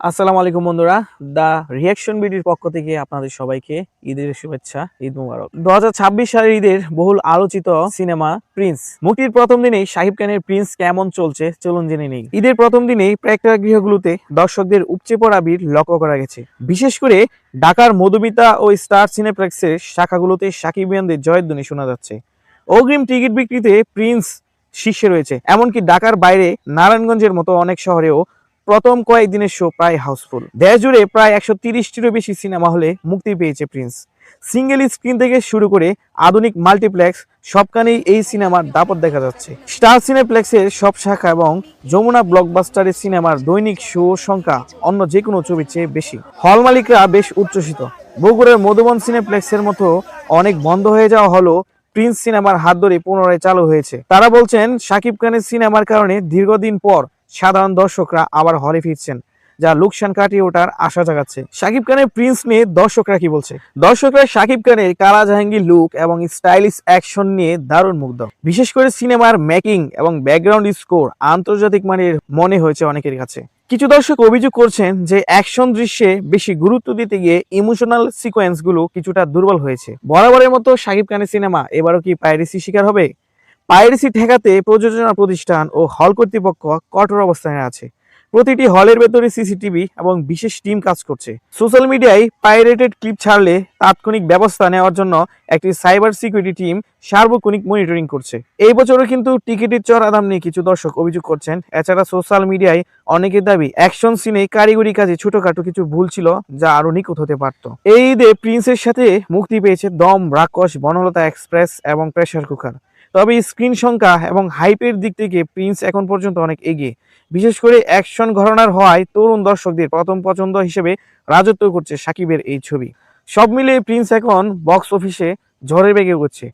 আসসালামু আলাইকুম বন্ধুরা, দা রিয়াকশন বিডির পক্ষ থেকে আপনাদের সবাইকে ঈদের শুভেচ্ছা, ঈদ মুবারক। 2026 সালের ঈদের বহুল আলোচিত সিনেমা প্রিন্স মুক্তির প্রথম দিনেই শাকিব খানের প্রিন্স কেমন চলছে চলুন জেনে নেই। ঈদের প্রথম দিনেই প্রেক্ষাগৃহগুলোতে দর্শকদের উপচে পড়া ভিড় লক্ষ্য করা গেছে। বিশেষ করে ঢাকার মধুমিতা ও স্টার সিনেপ্লেক্সের শাখাগুলোতে শাকিবিয়ানদের জয়ধ্বনি শোনা যাচ্ছে। অগ্রিম টিকিট বিক্রিতে প্রিন্স শীর্ষে রয়েছে। এমনকি ঢাকার বাইরে নারায়ণগঞ্জের মতো অনেক শহরেও প্রথম কয়েকদিনের শো প্রায় হাউসফুল। দেশ জুড়ে প্রায় 130টিরও বেশি সিনেমা হলে মুক্তি পেয়েছে প্রিন্স। সিঙ্গেল স্ক্রিন থেকে শুরু করে আধুনিক মাল্টিপ্লেক্স সবখানেই এই সিনেমার দাপট দেখা যাচ্ছে। স্টার সিনেপ্লেক্সের সব শাখা এবং যমুনা ব্লকবাস্টারের সিনেমার দৈনিক শো সংখ্যা অন্য যে কোনো ছবির চেয়ে বেশি। হল মালিকরা বেশ উচ্ছ্বসিত। বগুড়ার মধুবন সিনেপ্লেক্সের মতো অনেক বন্ধ হয়ে যাওয়া হলো প্রিন্স সিনেমার হাত ধরে পুনরায় চালু হয়েছে। তারা বলছেন শাকিব খানের সিনেমার কারণে দীর্ঘদিন পর সাধারণ দর্শকরা আবার হলে ফিরছেন, যা লোকসান কাটিয়ে ওঠার আশা জাগাচ্ছে। শাকিব খানের প্রিন্স নিয়ে দর্শকরা কি বলছে? দর্শকরা শাকিব খানের কালা জাহাঙ্গীর লুক এবং স্টাইলিশ অ্যাকশন নিয়ে দারুণ মুগ্ধ। বিশেষ করে সিনেমার মেকিং এবং ব্যাকগ্রাউন্ড স্কোর আন্তর্জাতিক মানের মনে হয়েছে অনেকের কাছে। কিছু দর্শক অভিযোগ করছেন যে অ্যাকশন দৃশ্যে বেশি গুরুত্ব দিতে গিয়ে ইমোশনাল সিকোয়েন্স গুলো কিছুটা দুর্বল হয়েছে। বরাবরের মতো শাকিব খানের সিনেমা এবারও কি পাইরেসি শিকার হবে? পাইরেসি ঠেকাতে প্রযোজনা প্রতিষ্ঠান ও হল কর্তৃপক্ষ কঠোর অবস্থানে আছে। প্রতিটি হলের ভেতরে সিসিটিভি এবং বিশেষ টিম কাজ করছে। সোশ্যাল মিডিয়ায় পাইরেটেড ক্লিপ ছাড়লে তাৎক্ষণিক ব্যবস্থা নেওয়ার জন্য একটি সাইবার সিকিউরিটি টিম সার্বক্ষণিক মনিটরিং করছে। এই বছরও কিন্তু টিকিটের চড়া দাম নিয়ে কিছু দর্শক অভিযোগ করছেন। এছাড়া সোশ্যাল মিডিয়ায় অনেকের দাবি অ্যাকশন সিনে কারিগরি কাজে ছোটখাটো কিছু ভুল ছিল, যা আরো নিখুঁত হতে পারত। এই ঈদে প্রিন্সের সাথে মুক্তি পেয়েছে দম, রাক্ষস, বনলতা এক্সপ্রেস এবং প্রেসার কুকার। তবে স্ক্রিন সংখ্যা এবং হাইপের দিক থেকে প্রিন্স এখন পর্যন্ত অনেক এগিয়ে। বিশেষ করে অ্যাকশন ঘরানার হওয়ায় তরুণ দর্শকদের প্রথম পছন্দ হিসেবে রাজত্ব করছে শাকিবের এই ছবি। সব মিলিয়ে প্রিন্স এখন বক্স অফিসে ঝড়ের বেগে এগোচ্ছে।